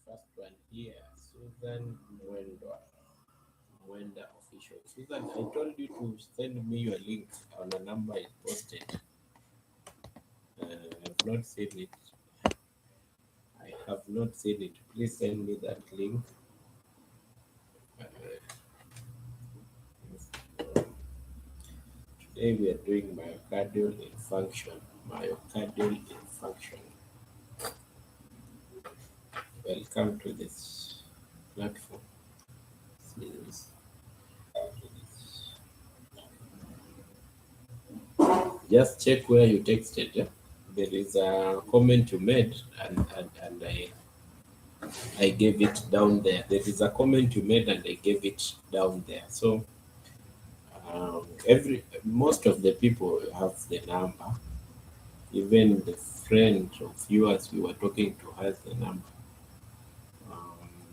first one here, Susan Mwenda official. Susan, I told you to send me your link on the number I posted. I've not seen it. I have not seen it. Please send me that link. Uh, Today we are doing myocardial infarction. Myocardial infarction. Welcome to this platform. Just check where you texted. Yeah? There is a comment you made, and I gave it down there. There is a comment you made, and I gave it down there. So most of the people have the number. Even the friend of yours we were talking to has the number.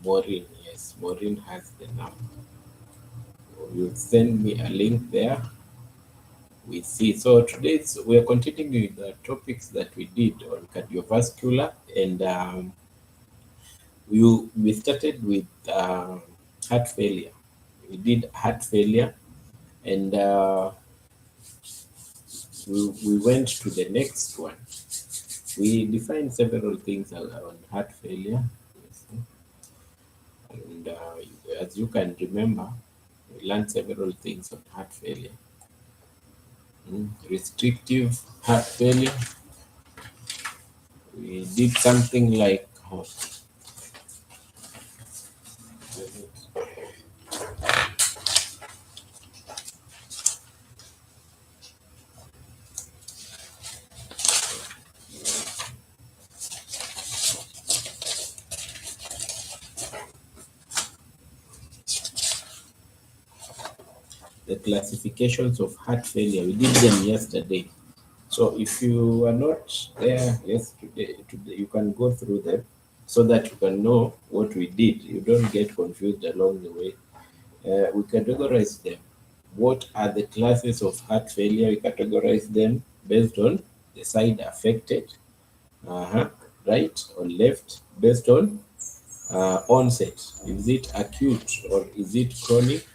Maureen, yes, Maureen has the number. You send me a link there. We see. So today we are continuing with the topics that we did on cardiovascular, and we started with heart failure. We did heart failure, and we went to the next one. We defined several things on heart failure, and as you can remember, we learned several things on heart failure. Restrictive heart failure. We did something like the classifications of heart failure. We did them yesterday. So if you are not there yesterday, today, you can go through them so that you can know what we did. You don't get confused along the way. We categorize them. What are the classes of heart failure? We categorize them based on the side affected, right or left, based on onset. Is it acute or is it chronic?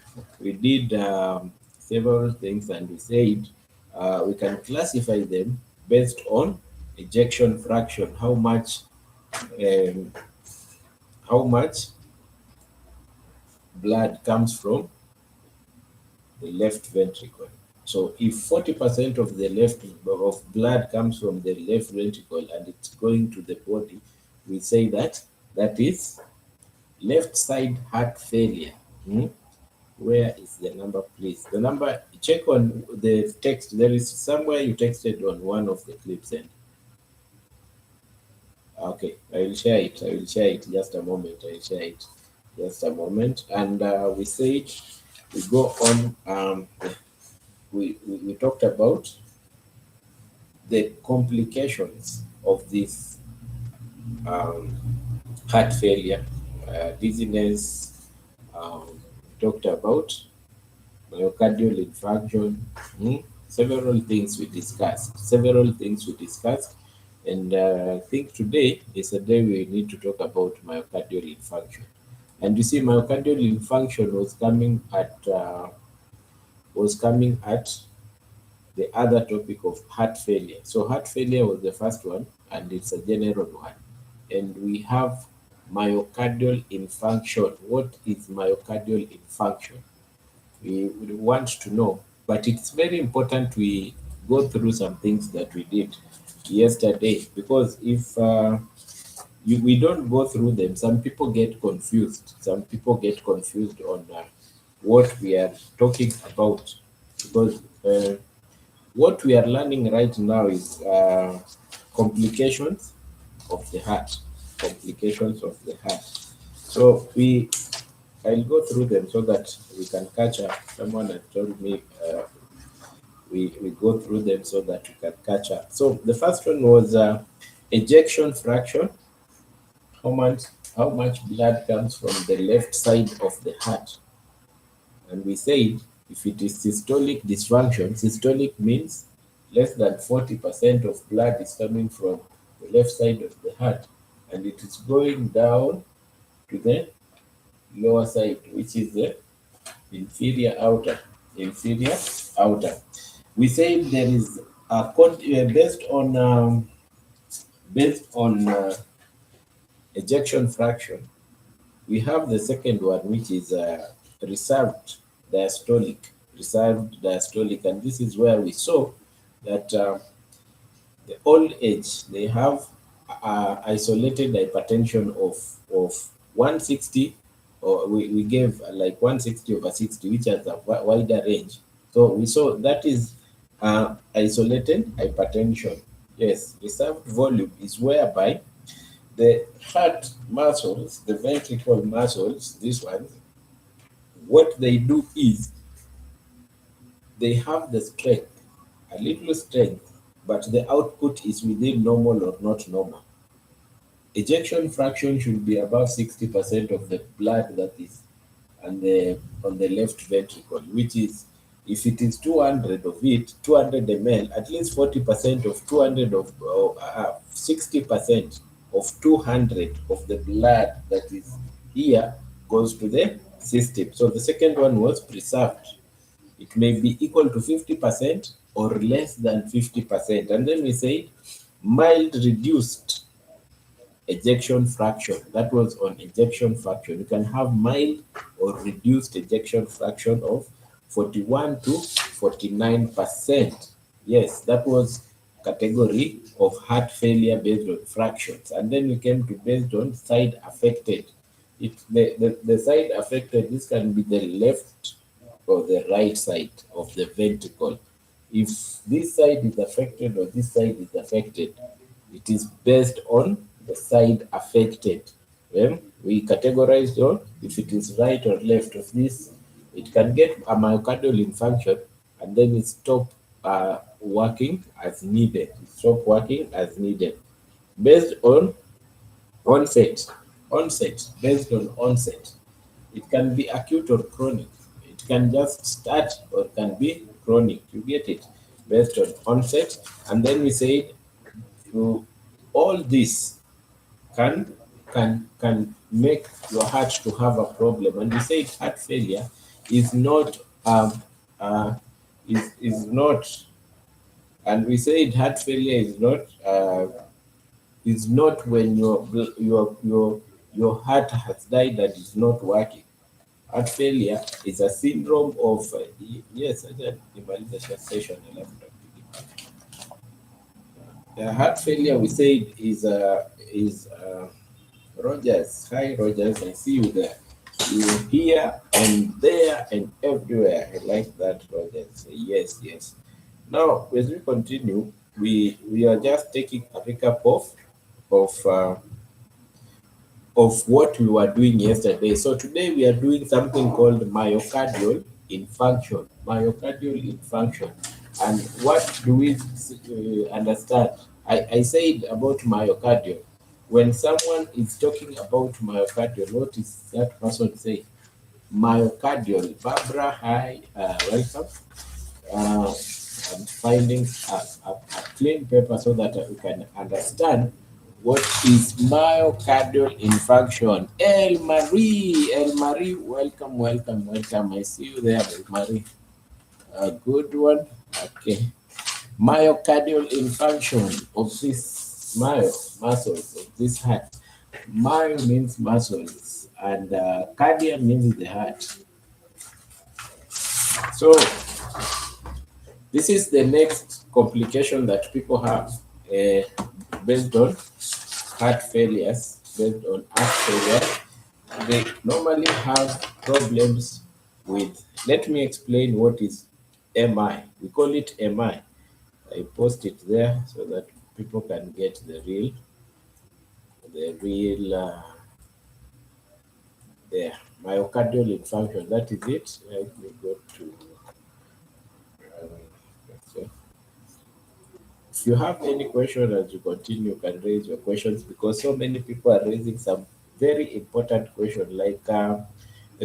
We did several things, and we said we can classify them based on ejection fraction. Um, how much blood comes from the left ventricle. So if 40% of the left of blood comes from the left ventricle and it's going to the body, we say that that is left side heart failure. Where is the number, please? The number, check on the text. There is somewhere you texted on one of the clips. And okay, I will share it. I will share it. Just a moment. I will share it. Just a moment. And we said we go on. We talked about the complications of this heart failure, dizziness. Talked about myocardial infarction. Several things we discussed. And I think today is a day we need to talk about myocardial infarction. And you see, myocardial infarction was coming at the other topic of heart failure. So heart failure was the first one, and it's a general one. And we have myocardial infarction. What is myocardial infarction? We want to know, but it's very important we go through some things that we did yesterday, because if we don't go through them, some people get confused. On what we are talking about, because what we are learning right now is complications of the heart. So I'll go through them so that we can catch up. Someone had told me we go through them so that we can catch up. So the first one was ejection fraction. How much blood comes from the left side of the heart? And we said if it is systolic dysfunction, systolic means less than 40% of blood is coming from the left side of the heart, and it is going down to the lower side, which is the inferior outer. Inferior outer. We say there is a based on ejection fraction. We have the second one, which is reserved diastolic. Reserved diastolic, and this is where we saw that the old age they have isolated hypertension of 160, or we gave like 160 over 60, which has a wider range. So we saw that is isolated hypertension. Yes, reserved volume is whereby the heart muscles, the ventricle muscles, these ones, what they do is they have the strength, a little strength, but the output is within normal or not normal. Ejection fraction should be above 60% of the blood that is on the left ventricle, which is, if it is 200 of it, 200 ml, at least 40% of 200 of 60% of 200 of the blood that is here goes to the system. So the second one was preserved. It may be equal to 50% or less than 50%. And then we say mild reduced ejection fraction. That was on ejection fraction. You can have mild or reduced ejection fraction of 41 to 49%. Yes, that was category of heart failure based on fractions. And then we came to based on side affected. The side affected, this can be the left or the right side of the ventricle. If this side is affected or this side is affected, it is based on the side affected. Well, we categorize on if it is right or left of this. It can get a myocardial infarction and then it stop working as needed. Stop working as needed. Based on onset, based on onset. It can be acute or chronic. It can just start or can be chronic. You get it? Based on onset. And then we say you, all this can make your heart to have a problem. And we say heart failure is not is not, and we say heart failure is not when your heart has died and is not working. Heart failure is a syndrome of yes, I did the session. The heart failure we said is Rogers. Hi Rogers, I see you there. You here and there and everywhere. I like that, Rogers. Yes, yes. Now, as we continue, we are just taking a recap of uh, of what we were doing yesterday. So today we are doing something called myocardial infarction. Myocardial infarction. And what do we understand? I said about myocardial. When someone is talking about myocardial, what is that person saying? Myocardial. Barbara, hi, welcome. I'm finding a clean paper so that we can understand what is myocardial infarction. El Marie, welcome, welcome, welcome. I see you there, El Marie. A good one. Okay. Myocardial infarction of this muscles of this heart. Myo means muscles, and cardia means the heart. So this is the next complication that people have based on heart failures. Based on heart failure, they normally have problems with. Let me explain what is MI. We call it MI. I post it there so that people can get the real there. Myocardial infarction. That is it. Let me go to. So if you have any question as you continue, you can raise your questions because so many people are raising some very important questions. Like the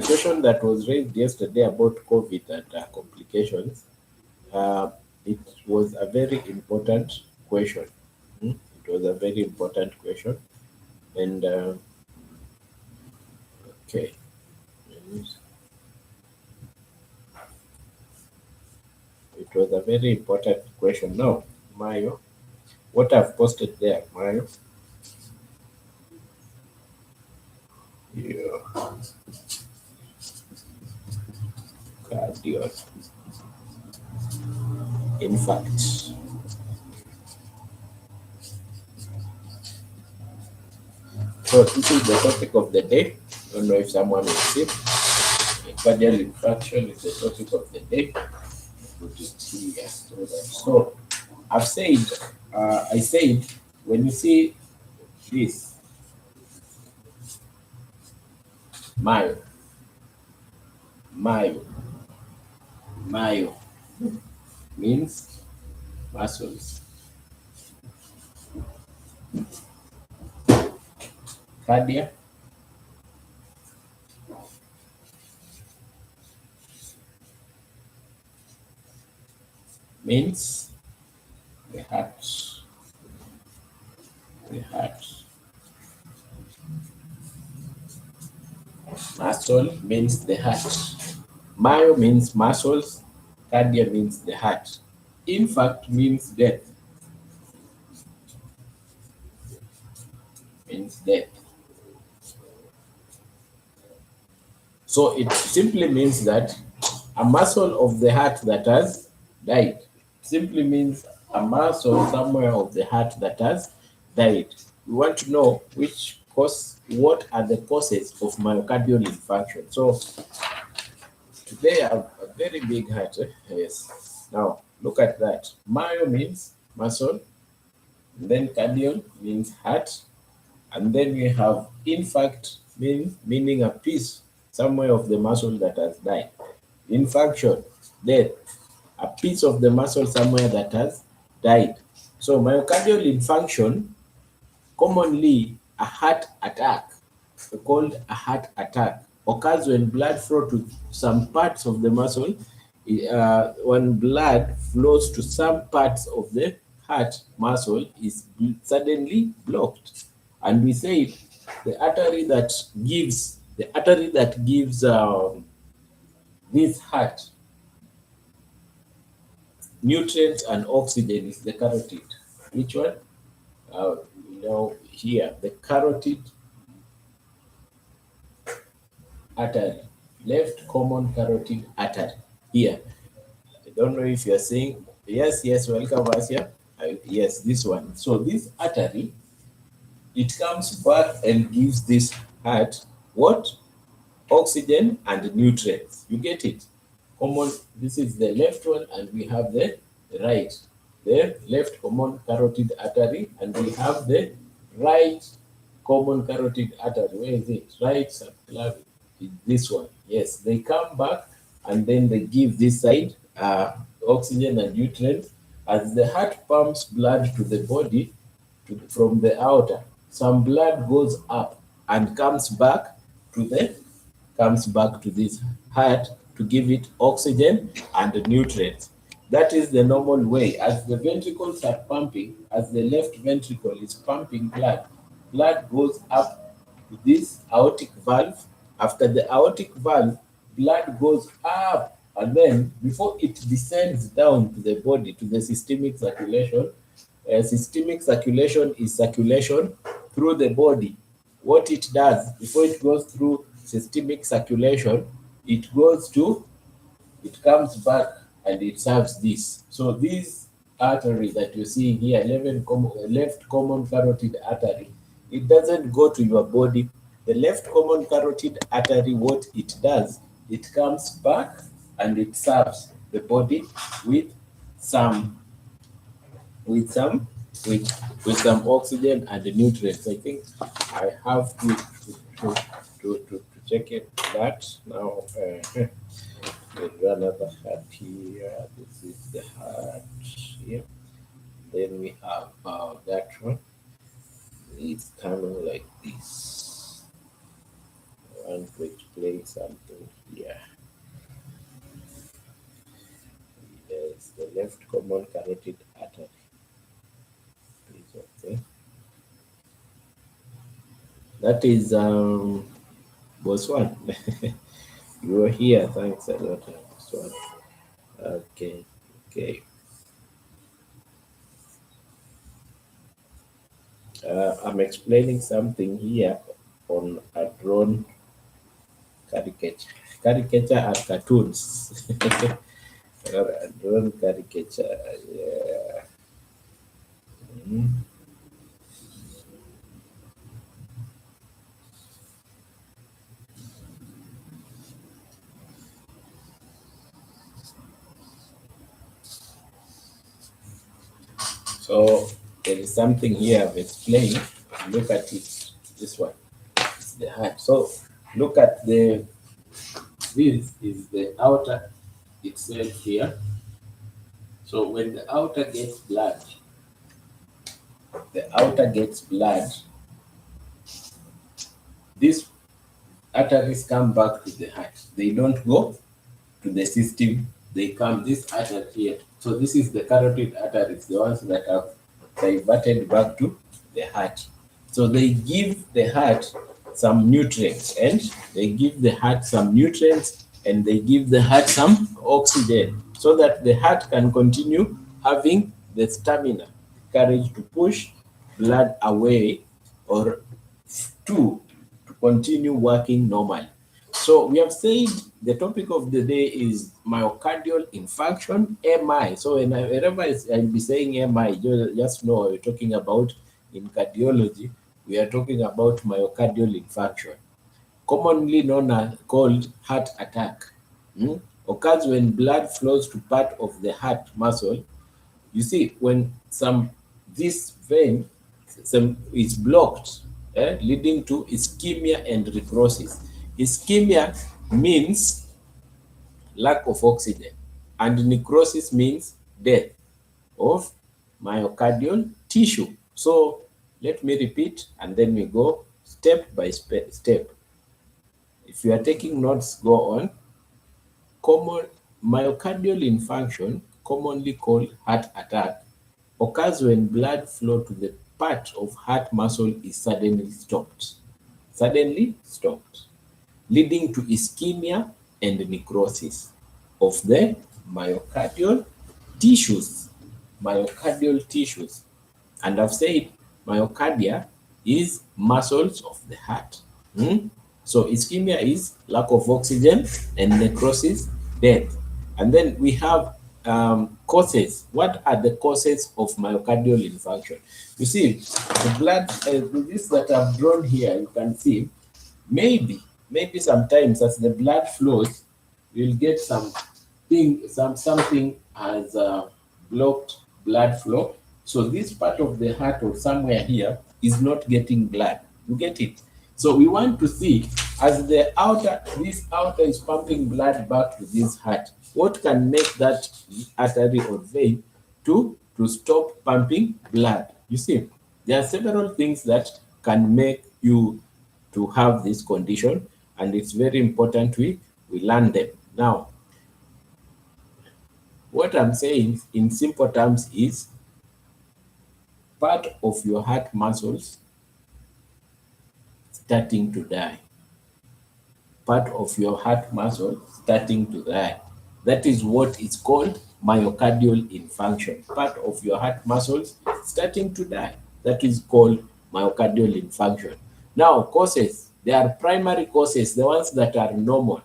question that was raised yesterday about COVID and complications. It was a very important question. It was a very important question, and Okay. It was a very important question. Now, Mayo, what I've posted there, Mayo. Yeah. Cardio. In fact, so this is the topic of the day. I don't know if someone will see. Myocardial infarction is the topic of the day. Put it here so I've said, I said, when you see this, myo, myo, myo means muscles. Cardia means the heart, the heart. Muscle means the heart. Myo means muscles. Cardia means the heart. Infarct means death. Means death. So it simply means that a muscle of the heart that has died. Simply means a muscle somewhere of the heart that has died. We want to know which cause, what are the causes of myocardial infarction. So today I have a very big heart. Yes. Now look at that. Myo means muscle, and then cardial means heart, and then we have infarct meaning a piece somewhere of the muscle that has died. Infarction, death, a piece of the muscle somewhere that has died. So myocardial infarction, commonly a heart attack, called a heart attack, occurs when blood flow to some parts of the muscle. When blood flows to some parts of the heart muscle is suddenly blocked, and we say the artery that gives this heart nutrients and oxygen is the carotid. Which one? Uh, here, the carotid artery, left common carotid artery. Here, I don't know if you're seeing. Yes, yes, welcome, Asia. Yes, this one. So this artery, it comes back and gives this heart what? Oxygen and nutrients. You get it? Common, this is the left one, and we have the right. The left common carotid artery, and we have the right common carotid artery. Where is it? Right subclavian. This one. Yes, they come back and then they give this side oxygen and nutrients as the heart pumps blood to the body from the outer. Some blood goes up and to the comes back to this heart to give it oxygen and nutrients. That is the normal way. As the ventricles are pumping, as the left ventricle is pumping blood, blood goes up to this aortic valve. After the aortic valve, blood goes up, and then before it descends down to the body, to the systemic circulation, systemic circulation is circulation through the body. What it does before it goes through systemic circulation, it goes to, it comes back and it serves this. So this artery that you see here, left common carotid artery, it doesn't go to your body. The left common carotid artery, what it does, it comes back and it serves the body with some with some with some oxygen and the nutrients. I think I have to check it that now. There's another heart here. This is the heart here. Then we have that one. It's coming like this. I want to explain something here. There's the left common carotid artery. Okay. That is Boss one. You're here. Thanks a lot. Boss one. Okay. Okay. I'm explaining something here on a drone caricature. Caricature are cartoons. A drone caricature. Yeah. Mhm. So there is something here I've explained. Look at it. This one. It's the heart. So look at this is the outer itself here. So when the outer gets blood, these arteries come back to the heart. They don't go to the system. They come this artery here. So this is the carotid arteries, the ones that have diverted back to the heart. So they give the heart some nutrients, and they give the heart some nutrients, and they give the heart some oxygen, so that the heart can continue having the stamina, courage to push blood away, or to continue working normally. So we have said the topic of the day is myocardial infarction, MI. So whenever I'll be saying MI, just know we're talking about in cardiology. We are talking about myocardial infarction, commonly known as called heart attack. Occurs when blood flows to part of the heart muscle. You see, when this vein is blocked, leading to ischemia and necrosis. Ischemia means lack of oxygen, and necrosis means death of myocardial tissue. So let me repeat, and then we go step by step. If you are taking notes, go on. Common myocardial infarction, commonly called heart attack, occurs when blood flow to the part of heart muscle is suddenly stopped, leading to ischemia and necrosis of the myocardial tissues. Myocardial tissues. And I've said myocardia is muscles of the heart. So ischemia is lack of oxygen, and necrosis, death. And then we have causes. What are the causes of myocardial infarction? You see, the blood, this that I've drawn here, you can see, maybe sometimes as the blood flows, you'll get something as blocked blood flow. So this part of the heart or somewhere here is not getting blood. You get it? So we want to see, as this outer is pumping blood back to this heart, what can make that artery or vein to stop pumping blood? You see, there are several things that can make you to have this condition, and it's very important we learn them. Now, what I'm saying in simple terms is part of your heart muscles starting to die. Part of your heart muscle starting to die. That is what is called myocardial infarction. Part of your heart muscles starting to die. That is called myocardial infarction. Now, causes. There are primary causes, the ones that are normal.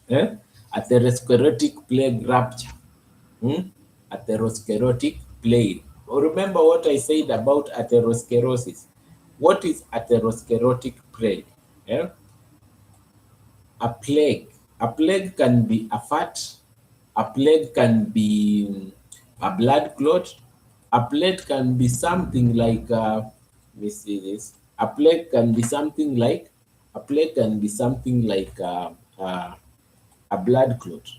Atherosclerotic plaque rupture. Atherosclerotic plaque. Remember what I said about atherosclerosis. What is atherosclerotic plaque? A plague. A plague can be a fat. A plague can be a blood clot. A plague can be something like, let me see this. A plague can be something like, a blood clot.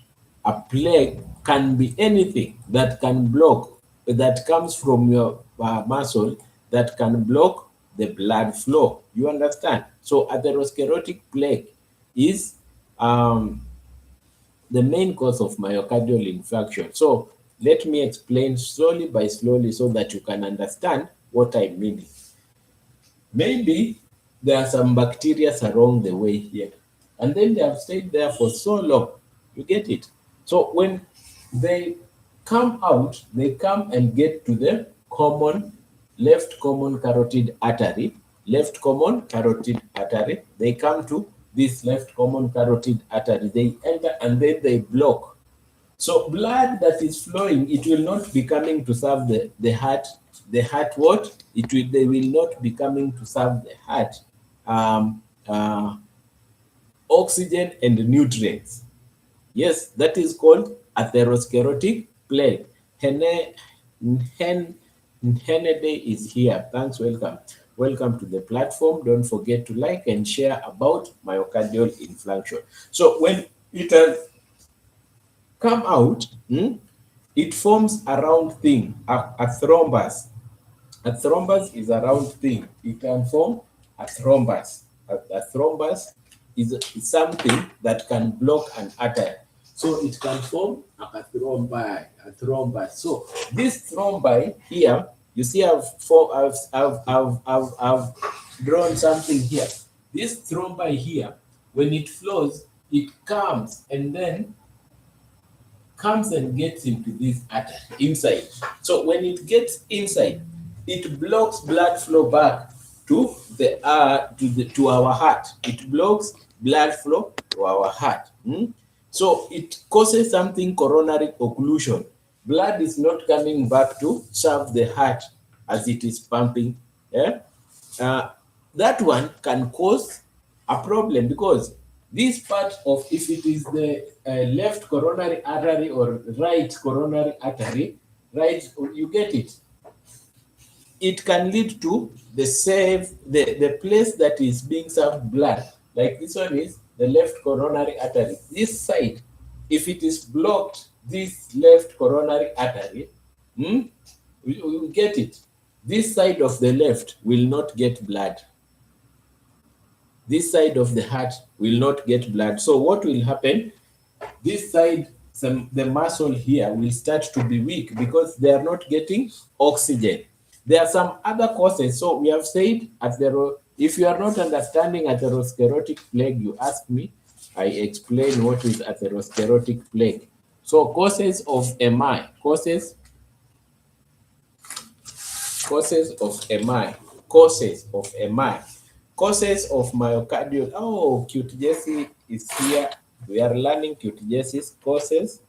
A plague can be anything that can block, that comes from your muscle, that can block the blood flow. You understand? So atherosclerotic plaque is the main cause of myocardial infarction. So let me explain slowly by slowly so that you can understand what I mean. Maybe there are some bacteria along the way here. And then they have stayed there for so long. You get it? So when they come out, they come and get to the left common carotid artery. Left common carotid artery. They come to this left common carotid artery. They enter and then they block. So blood that is flowing, it will not be coming to serve the heart. The heart what? They will not be coming to serve the heart um, uh, oxygen and nutrients. Yes, that is called atherosclerotic plaque. Hennedy is here. Thanks, welcome. Welcome to the platform. Don't forget to like and share about myocardial infarction. So when it has come out, it forms a round thing, a thrombus. A thrombus is a round thing. It can form a thrombus. A thrombus is something that can block an artery. So it can form a thrombus. So this thrombi here, you see, I've drawn something here. This thrombi here, when it flows, it comes and gets into this artery inside. So when it gets inside, it blocks blood flow back to our heart. It blocks blood flow to our heart. So it causes something coronary occlusion. Blood is not coming back to serve the heart as it is pumping. Yeah? That one can cause a problem because this part of, if it is the left coronary artery or right coronary artery, right, you get it. It can lead to the place that is being served blood. Like this one is the left coronary artery. This side, if it is blocked, this left coronary artery, you get it. This side of the left will not get blood. This side of the heart will not get blood. So what will happen? This side, the muscle here will start to be weak because they are not getting oxygen. There are some other causes. So we have said, if you are not understanding atherosclerotic plaque, you ask me, I explain what is atherosclerotic plaque. So causes of MI, causes of myocardial. Oh, cute Jessie is here. We are learning cute Jessie's causes.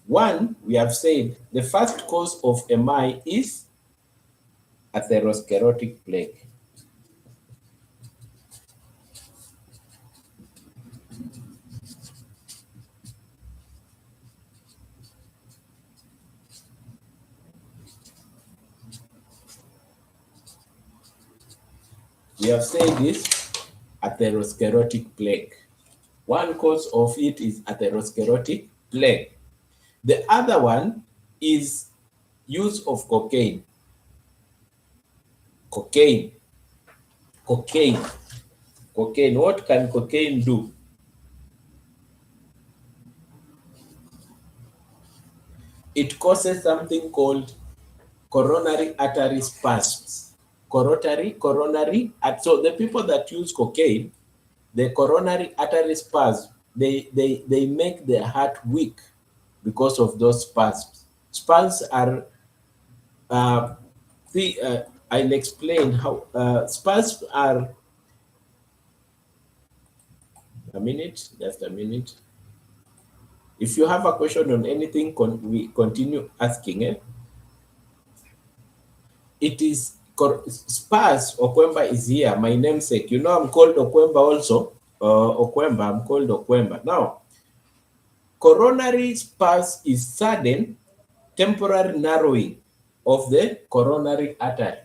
One, we have said the first cause of MI is atherosclerotic plaque. We have said this atherosclerotic plaque. One cause of it is atherosclerotic plaque. The other one is use of cocaine. Cocaine. What can cocaine do? It causes something called coronary artery spasms. Coronary. So the people that use cocaine, the coronary artery spasms, they make their heart weak because of those spasms. Spasms are I'll explain how spasms are. Just a minute. If you have a question on anything, we continue asking. It is Spars Okwemba is here, my namesake. You know I'm called Okwemba also. I'm called Okwemba. Now, coronary spars is sudden temporary narrowing of the coronary artery.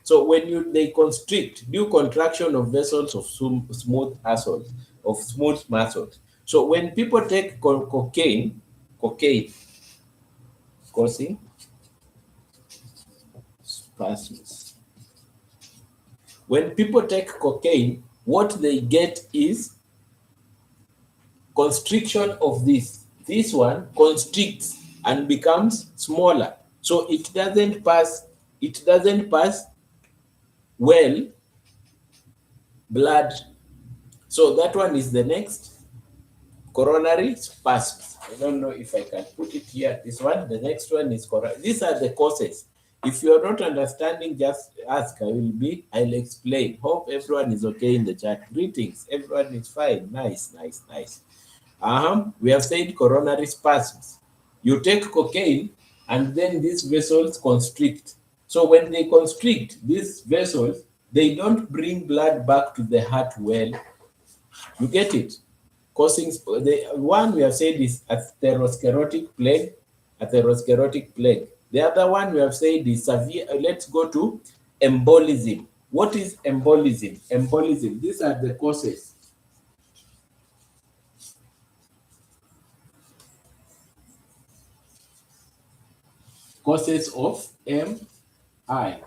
So when they constrict, due contraction of vessels of smooth muscles. So when people take cocaine causing spasms. When people take cocaine, what they get is constriction of this. This one constricts and becomes smaller. So it doesn't pass well blood. So that one is the next coronary spasms. I don't know if I can put it here. This one, the next one is coronary. These are the causes. If you are not understanding, just ask. I'll explain. Hope everyone is okay in the chat. Greetings. Everyone is fine. Nice, nice, nice. We have said coronary spasms. You take cocaine and then these vessels constrict. So when they constrict, these vessels, they don't bring blood back to the heart well. You get it? Causing the one we have said is atherosclerotic plague. Atherosclerotic plague. The other one we have said is severe. Let's go to embolism. What is embolism? Embolism. These are the causes. Causes of MI.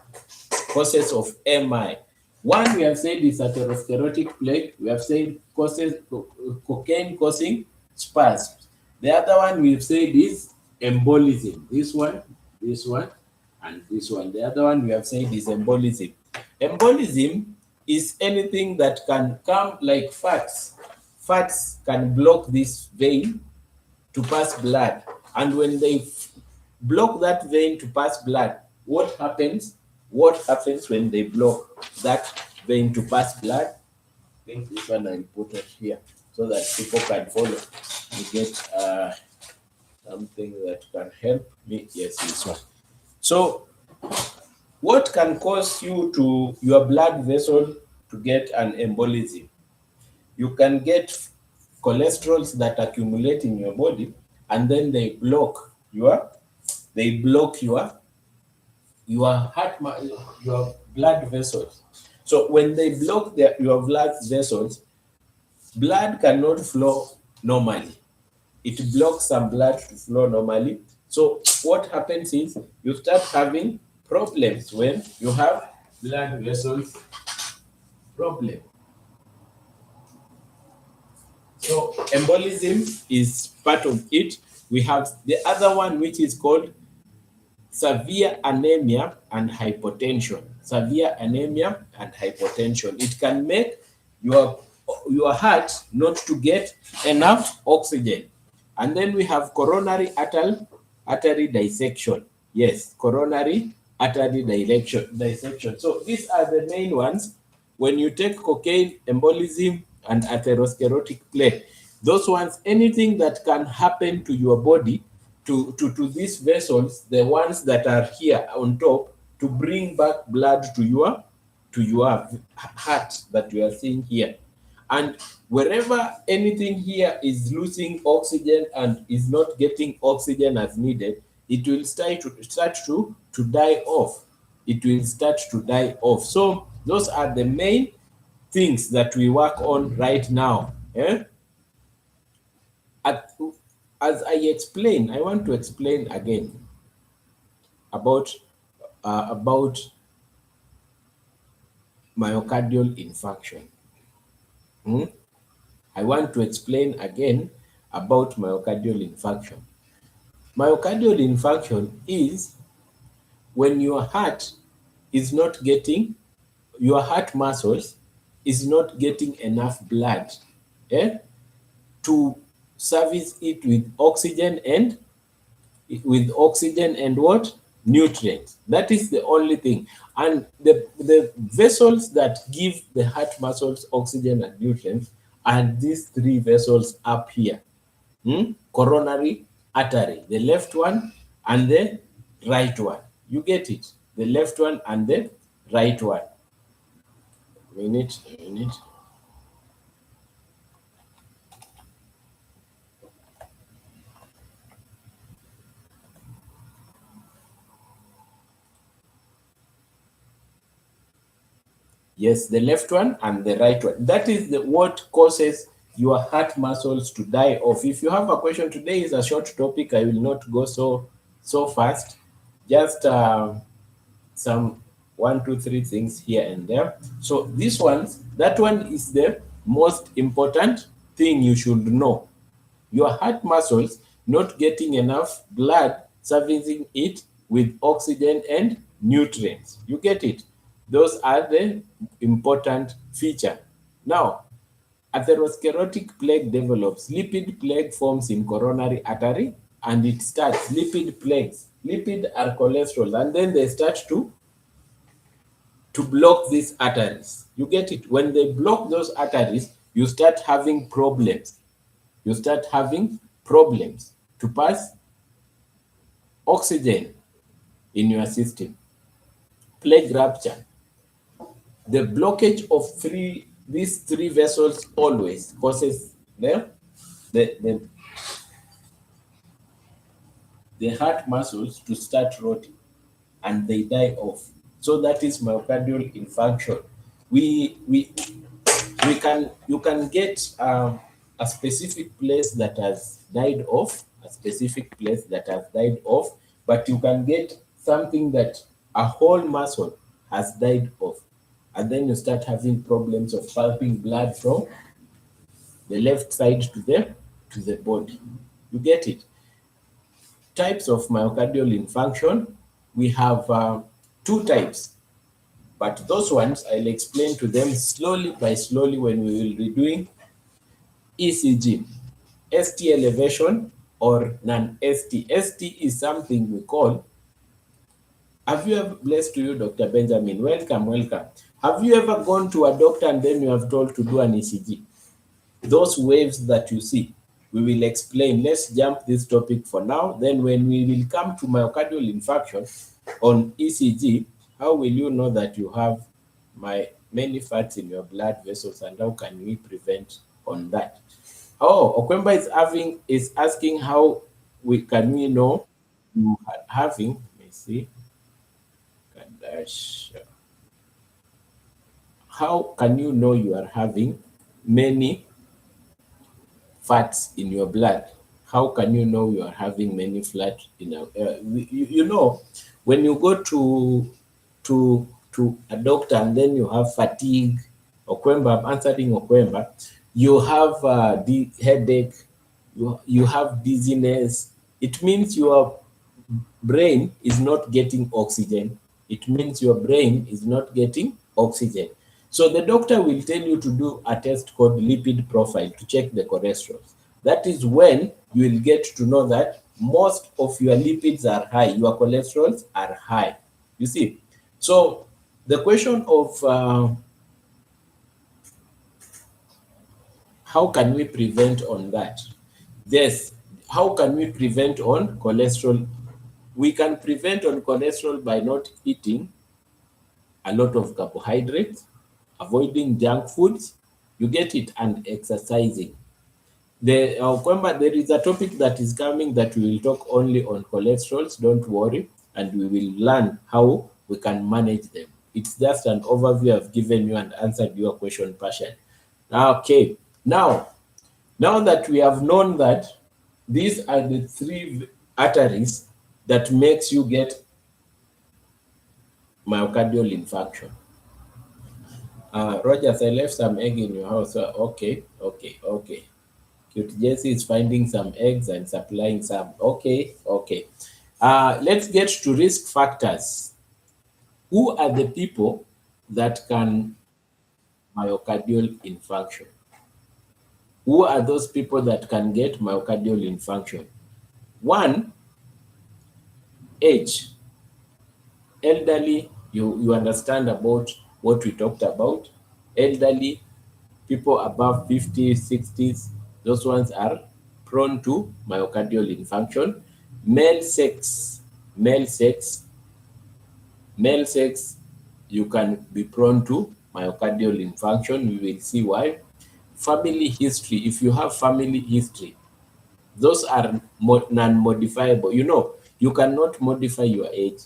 Causes of MI. One we have said is atherosclerotic plague. We have said causes cocaine causing spasms. The other one we've said is embolism. This one, and this one. The other one we have said is embolism. Embolism is anything that can come like fats. Fats can block this vein to pass blood. And when they block that vein to pass blood, what happens? What happens when they block that vein to pass blood? I think this one I put it here so that people can follow and get something that can help me. Yes, this one. So, what can cause your blood vessel to get an embolism? You can get cholesterols that accumulate in your body, and then they block your heart, your blood vessels. So when they block your blood vessels, blood cannot flow normally. It blocks some blood to flow normally. So what happens is you start having problems when you have blood vessels problem. So embolism is part of it. We have the other one, which is called severe anemia and hypotension. Severe anemia and hypotension. It can make your heart not to get enough oxygen. And then we have coronary artery dissection. Yes, coronary artery dissection. So these are the main ones. When you take cocaine, embolism, and atherosclerotic plague, those ones, anything that can happen to your body, to these vessels, the ones that are here on top, to bring back blood to your heart that you are seeing here. And wherever anything here is losing oxygen and is not getting oxygen as needed, it will start to die off. It will start to die off. So those are the main things that we work on right now. As I explain, I want to explain again about myocardial infarction. I want to explain again about myocardial infarction. Myocardial infarction is when your heart is not getting, your heart muscles is not getting enough blood to service it with oxygen and what? Nutrients. That is the only thing. And the vessels that give the heart muscles oxygen and nutrients are these three vessels up here. Coronary artery, the left one and the right one. You get it? The left one and the right one. A minute. Yes, the left one and the right one. That is what causes your heart muscles to die off. If you have a question, today is a short topic. I will not go so fast. Just some 1, 2, 3 things here and there. So this one, that one is the most important thing you should know. Your heart muscles not getting enough blood servicing it with oxygen and nutrients. You get it? Those are the important feature. Now, atherosclerotic plaque develops. Lipid plaque forms in coronary artery and it starts lipid plaques. Lipid are cholesterol and then they start to block these arteries. You get it? When they block those arteries, you start having problems. You start having problems to pass oxygen in your system. Plaque rupture. The blockage of these three vessels always causes the, the, the heart muscles to start rotting and they die off. So that is myocardial infarction. We we can you can get a specific place that has died off, a specific place that has died off, but you can get something that a whole muscle has died off, and then you start having problems of pumping blood from the left side to the body. You get it? Types of myocardial infarction, we have two types, but those ones I'll explain to them slowly by slowly when we will be doing ECG, ST elevation or non-ST. ST is something we call, have you ever, blessed to you, Dr. Benjamin, welcome, welcome. Have you ever gone to a doctor and then you have told to do an ECG? Those waves that you see, we will explain. Let's jump this topic for now. Then when we will come to myocardial infarction on ECG, how will you know that you have many fats in your blood vessels and how can we prevent on that? Oh, Okwemba is asking how we know you are having, let me see, Kadash. How can you know you are having many fats in your blood? How can you know you are having many fat in a, you know, when you go to a doctor and then you have fatigue, Okwemba, I'm answering Okwemba, you have the headache, you have dizziness, it means your brain is not getting oxygen. It means your brain is not getting oxygen. So the doctor will tell you to do a test called lipid profile to check the cholesterol. That is when you will get to know that most of your lipids are high, your cholesterols are high. You see? So the question of how can we prevent on that? Yes, how can we prevent on cholesterol? We can prevent on cholesterol by not eating a lot of carbohydrates, avoiding junk foods, you get it, and exercising. Kwamba, there is a topic that is coming that we will talk only on cholesterols, don't worry, and we will learn how we can manage them. It's just an overview I've given you and answered your question partially. Okay, now that we have known that these are the three arteries that makes you get myocardial infarction. Rogers, I left some egg in your house. Okay. Cute Jesse is finding some eggs and supplying some. Okay. Let's get to risk factors. Who are the people that can myocardial infarction? Who are those people that can get myocardial infarction? One, age. Elderly, you understand about what we talked about. Elderly, people above 50s, 60s, those ones are prone to myocardial infarction. Male sex, you can be prone to myocardial infarction. We will see why. Family history, if you have family history, those are non-modifiable. You know, you cannot modify your age.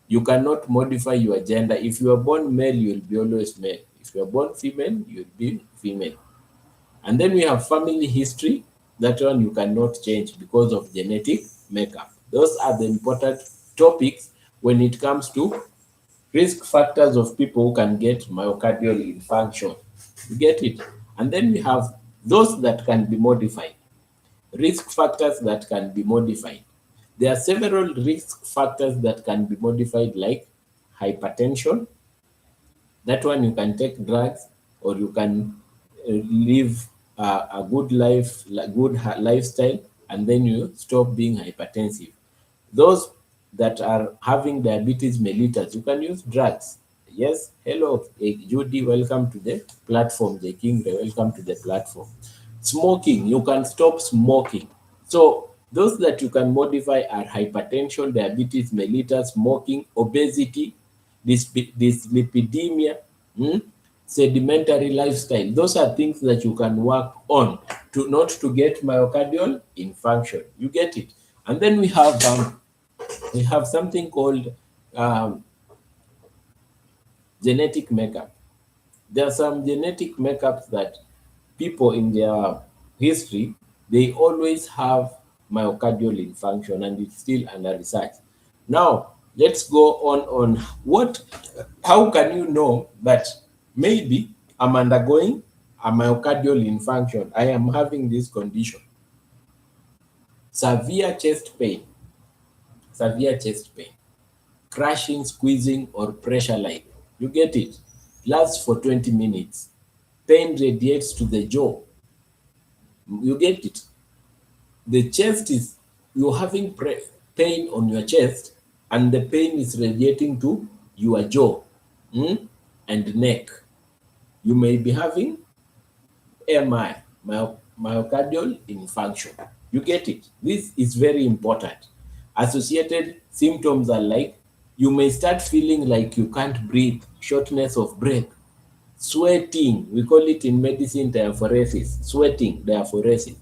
You cannot modify your gender. If you are born male, you will be always male. If you are born female, you will be female. And then we have family history. That one you cannot change because of genetic makeup. Those are the important topics when it comes to risk factors of people who can get myocardial infarction. You get it? And then we have those that can be modified. Risk factors that can be modified. There are several risk factors that can be modified, like hypertension, That one you can take drugs, or you can live a good life, lifestyle, and then you stop being hypertensive. Those that are having diabetes mellitus, you can use drugs. Yes, hello, Judy, welcome to the platform. The King, welcome to the platform. Smoking, you can stop smoking. So those that you can modify are hypertension, diabetes mellitus, smoking, obesity, dyslipidemia, sedimentary lifestyle. Those are things that you can work on to not to get myocardial infarction. You get it? And then we have something called um, genetic makeup. There are some genetic makeups that people in their history, they always have myocardial infarction, and it's still under research. Now, let's go on what, how can you know that maybe I'm undergoing a myocardial infarction? I am having this condition. Severe chest pain, severe chest pain, crushing, squeezing, or pressure line. You get it? Lasts for 20 minutes. Pain radiates to the jaw. You get it? The chest is, you're having pain on your chest, and the pain is radiating to your jaw, and neck. You may be having MI, myocardial infarction. You get it? This is very important. Associated symptoms are like, you may start feeling like you can't breathe, shortness of breath, sweating, we call it in medicine diaphoresis, sweating, diaphoresis,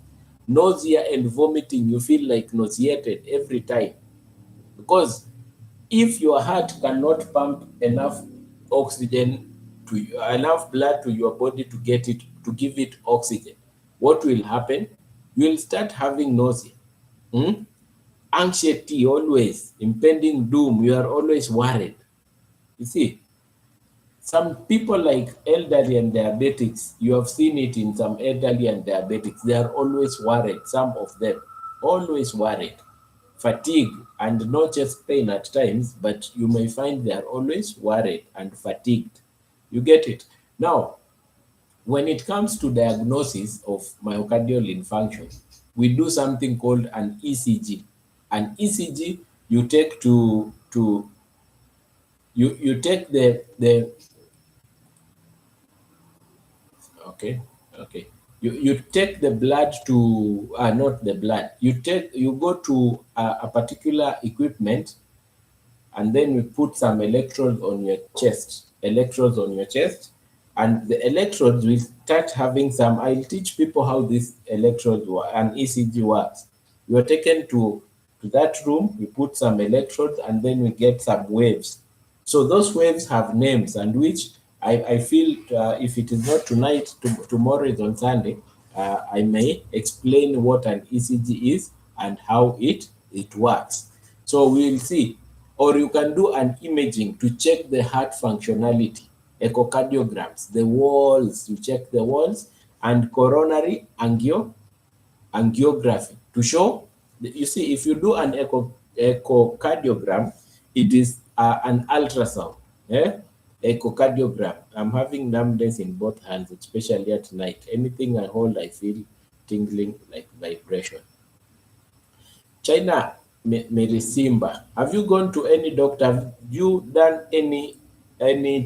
nausea and vomiting, you feel like nauseated every time. Because if your heart cannot pump enough oxygen to enough blood to your body to get it, to give it oxygen, what will happen? You will start having nausea, anxiety, always impending doom. You are always worried. You see, some people like elderly and diabetics, you have seen it in some elderly and diabetics, they are always worried. Some of them always worried, fatigue, and not just pain at times, but you may find they are always worried and fatigued. You get it? Now, when it comes to diagnosis of myocardial infarction, we do something called an ECG. An ECG, you take to you take the okay, okay. You take the blood to not the blood. You go to a particular equipment, and then we put some electrodes on your chest, and the electrodes will start having some. I'll teach people how this electrodes work and ECG works. You are taken to that room, we put some electrodes, and then we get some waves. So those waves have names, and which I feel if it is not tonight, tomorrow is on Sunday, I may explain what an ECG is and how it works. So we'll see. Or you can do an imaging to check the heart functionality, echocardiograms, the walls, you check the walls, and coronary angiography to show. You see, if you do an echocardiogram, it is an ultrasound. Yeah? Echocardiogram. I'm having numbness in both hands, especially at night. Anything I hold, I feel tingling like vibration. China, Merisimba, have you gone to any doctor? Have you done any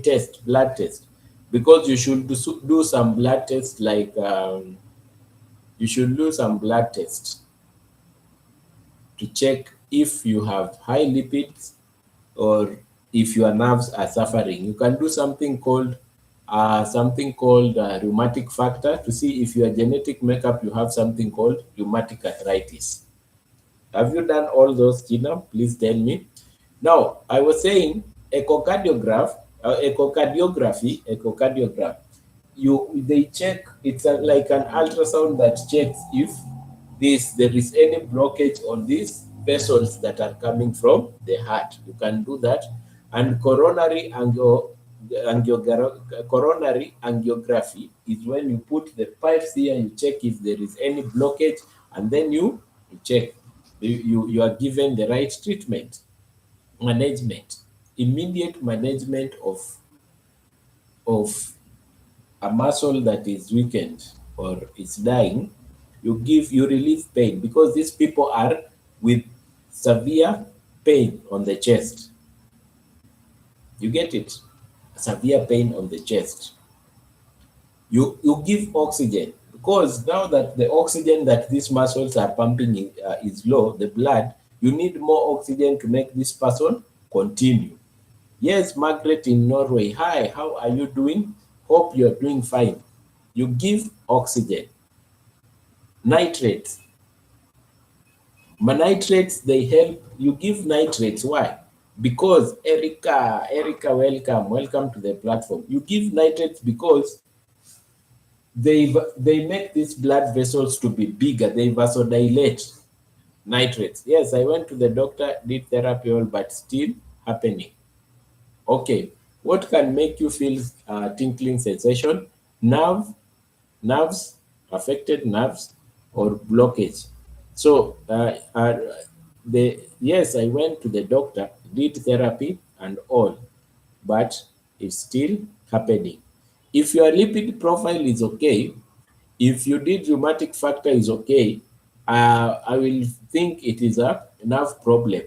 test, blood test? Because you should do some blood tests, like you should do some blood tests to check if you have high lipids, or if your nerves are suffering. You can do something called rheumatic factor to see if your genetic makeup, you have something called rheumatic arthritis. Have you done all those, Gina? Please tell me. Now, I was saying echocardiogram. They check. It's like an ultrasound that checks if there is any blockage on these vessels that are coming from the heart. You can do that. And coronary angiography is when you put the pipes here, you check if there is any blockage, and then you check. You are given the right treatment, management, immediate management of of a muscle that is weakened or is dying, you relieve pain, because these people are with severe pain on the chest. You get it? Severe pain on the chest. You give oxygen, because now that the oxygen that these muscles are pumping is low, the blood, you need more oxygen to make this person continue. Yes, Margaret in Norway. Hi, how are you doing? Hope you're doing fine. You give oxygen. Nitrates. Nitrates, they help. You give nitrates. Why? Because Erica, welcome to the platform. You give nitrates because they make these blood vessels to be bigger. They vasodilate. Nitrates. Yes, I went to the doctor, did therapy, all, but still happening. Okay, what can make you feel tinkling sensation? Nerve, nerves, affected nerves, or blockage. So yes, I went to the doctor, did therapy and all, but it's still happening. If your lipid profile is okay, if you did rheumatic factor is okay, I will think it is a nerve problem.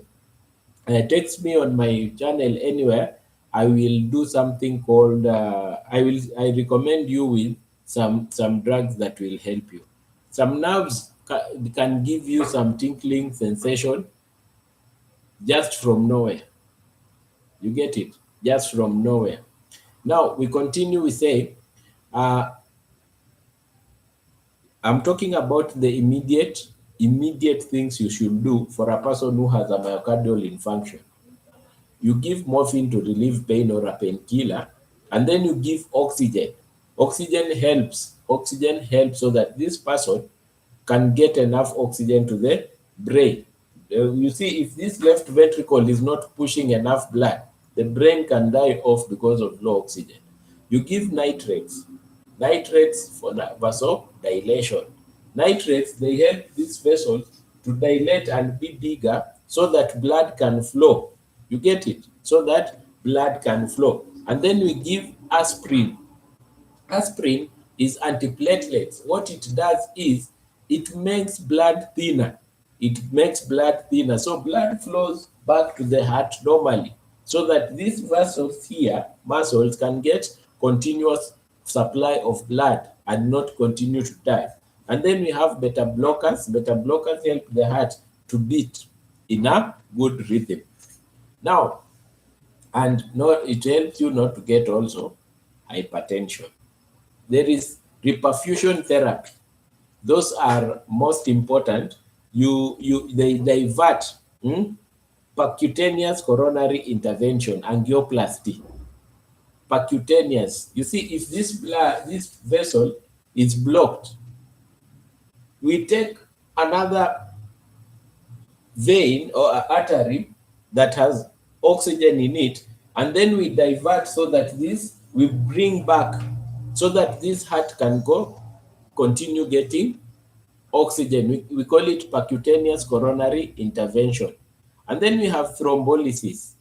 Text me on my channel anywhere. I will do something called I recommend you with some drugs that will help you. Some nerves can give you some tinkling sensation just from nowhere. You get it? Just from nowhere. Now we continue. We say uh, I'm talking about the immediate things you should do for a person who has a myocardial infarction. You give morphine to relieve pain or a painkiller, and then you give oxygen. Oxygen helps so that this person can get enough oxygen to the brain. You see, if this left ventricle is not pushing enough blood, the brain can die off because of low oxygen. You give nitrates for the vasodilation. Nitrates, they help these vessels to dilate and be bigger so that blood can flow. You get it? So that blood can flow. And then we give aspirin. Aspirin is antiplatelets. What it does is it makes blood thinner. It makes blood thinner. So blood flows back to the heart normally, so that these vessels here, muscles, can get continuous supply of blood and not continue to die. And then we have beta blockers. Beta blockers help the heart to beat in a good rhythm. Now, and no, it helps you not to get also hypertension. There is reperfusion therapy. Those are most important. They divert percutaneous coronary intervention, angioplasty. Percutaneous. You see, if this vessel is blocked, we take another vein or artery that has oxygen in it, and then we divert so that we bring back so that this heart can continue getting oxygen. We call it percutaneous coronary intervention. And then we have thrombolysis.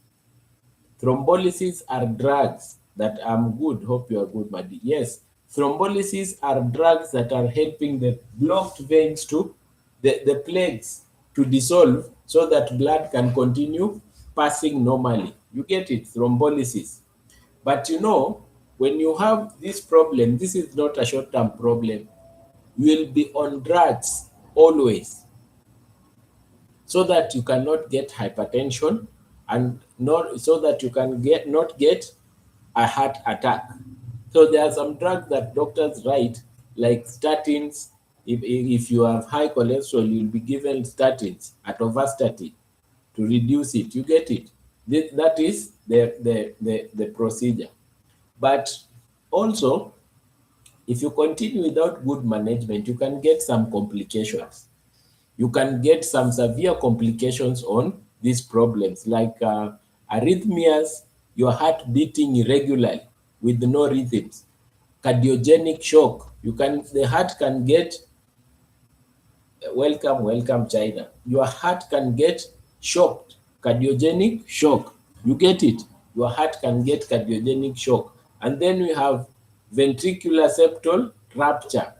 Thrombolysis are drugs that I'm good. Hope you are good, Madi. Yes, thrombolysis are drugs that are helping the blocked veins the plaques to dissolve so that blood can continue passing normally. You get it? Thrombolysis. But you know, when you have this problem, this is not a short-term problem. You will be on drugs always, so that you cannot get hypertension and not so that you can not get a heart attack. So there are some drugs that doctors write, like statins. If you have high cholesterol, you'll be given statins, atorvastatin, to reduce it. You get it? That is the procedure. But also, if you continue without good management, you can get some complications. You can get some severe complications on these problems, like arrhythmias, your heart beating irregularly with no rhythms, cardiogenic shock. The heart can get welcome China. Your heart can get shocked, cardiogenic shock. You get it? Your heart can get cardiogenic shock. And then we have ventricular septal rupture.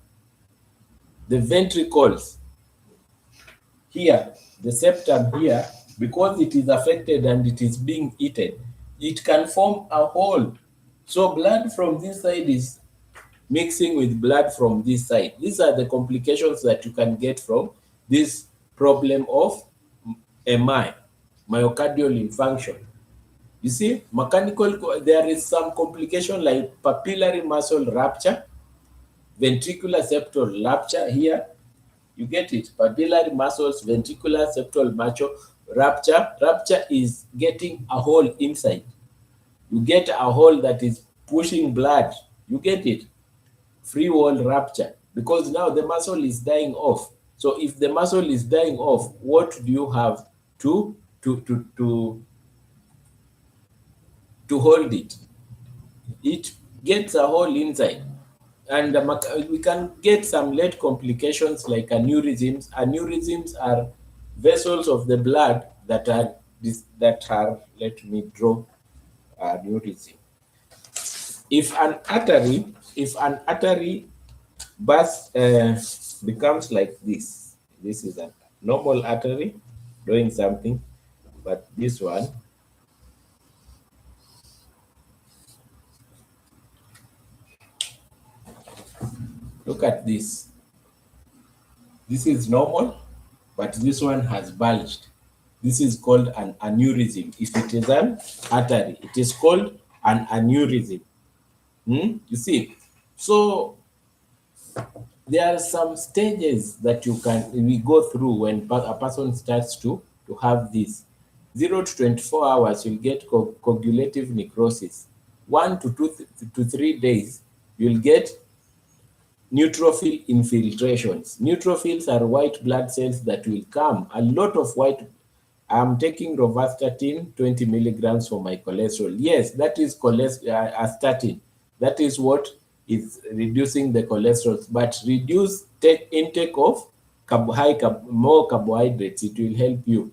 The ventricles here, the septum here, because it is affected and it is being eaten, it can form a hole. So blood from this side is mixing with blood from this side. These are the complications that you can get from this problem of MI, myocardial infarction. You see, there is some complication like papillary muscle rupture, ventricular septal rupture here. You get it? Papillary muscles, ventricular septal muscle rupture. Rupture is getting a hole inside. You get a hole that is pushing blood. You get it? Free wall rupture, because now the muscle is dying off. So if the muscle is dying off, what do you have to hold it? It gets a hole inside, and we can get some late complications like aneurysms. Aneurysms are vessels of the blood that are let me draw aneurysm. If an artery burst becomes like this. This is a normal artery doing something, but this one, look at this. This is normal, but this one has bulged. This is called an aneurysm. If it is an artery, it is called an aneurysm. You see, so there are some stages that we go through when a person starts to have this. 0 to 24 hours, you'll get coagulative necrosis. 1 to 3 days, you'll get neutrophil infiltrations. Neutrophils are white blood cells that will come. A lot of white. I'm taking rovastatin 20 milligrams for my cholesterol. Yes, that is a statin. That is what is reducing the cholesterol. But reduce intake of more carbohydrates. It will help you.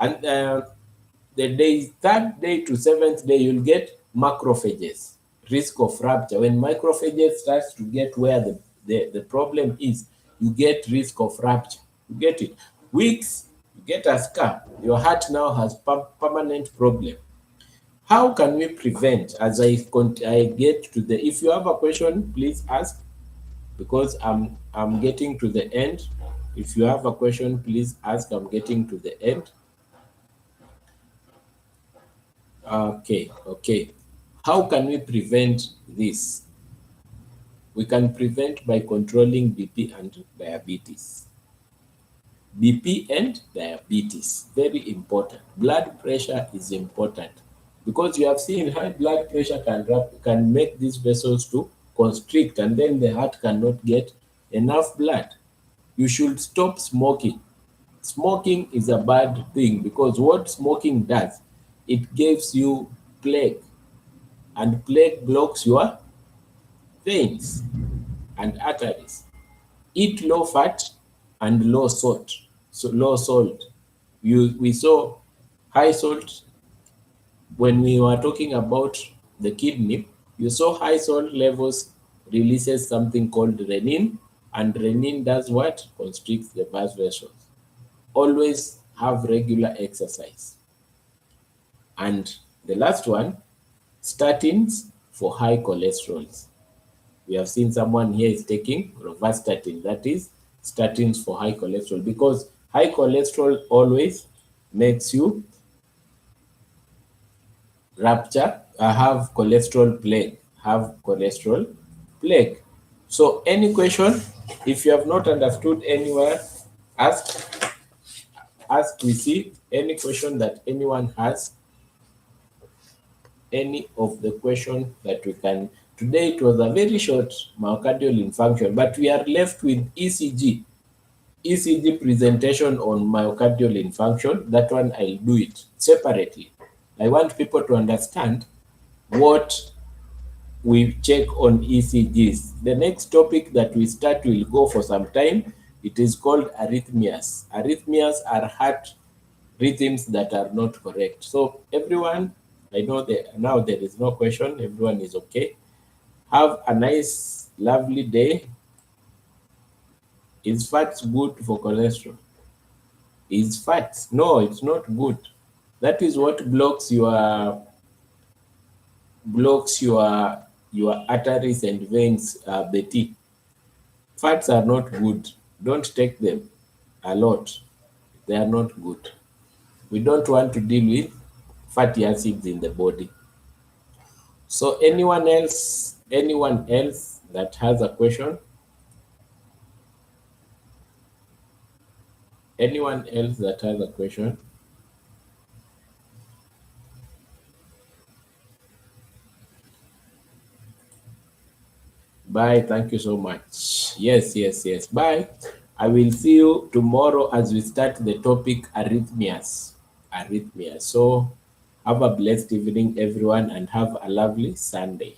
And the third day to seventh day, you'll get macrophages. Risk of rupture. When macrophages starts to get where the problem is, you get risk of rupture. You get it. Weeks, you get a scar. Your heart now has permanent problem. How can we prevent? As I get to the, if you have a question, please ask, because I'm getting to the end. If you have a question, please ask. I'm getting to the end. Okay. How can we prevent this? We can prevent by controlling BP and diabetes. BP and diabetes, very important. Blood pressure is important, because you have seen high blood pressure can make these vessels to constrict, and then the heart cannot get enough blood. You should stop smoking. Smoking is a bad thing, because what smoking does, it gives you plaque, and plaque blocks your veins and arteries. Eat low fat and low salt. So low salt. We saw high salt when we were talking about the kidney. You saw high salt levels releases something called renin, and renin does what? Constricts the blood vessels. Always have regular exercise. And the last one, statins for high cholesterols. We have seen someone here is taking rovastatin, that is statins for high cholesterol, because high cholesterol always makes you rupture, have cholesterol plague. So any question, if you have not understood anywhere, ask. We see any question that anyone has, any of the questions that we can. Today it was a very short myocardial infarction, but we are left with ECG presentation on myocardial infarction. That one I'll do it separately. I want people to understand what we check on ECGs. The next topic that we start will go for some time. It is called arrhythmias. Arrhythmias are heart rhythms that are not correct. So everyone, I know that now there is no question. Everyone is okay. Have a nice, lovely day. Is fat good for cholesterol? Is fat? No, it's not good. That is what blocks your arteries and veins, Betty. Fats are not good. Don't take them a lot. They are not good. We don't want to deal with fatty acids in the body. So anyone else that has a question? Anyone else that has a question? Bye. Thank you so much. Yes, yes, yes. Bye. I will see you tomorrow as we start the topic arrhythmias. Arrhythmias. So have a blessed evening, everyone, and have a lovely Sunday.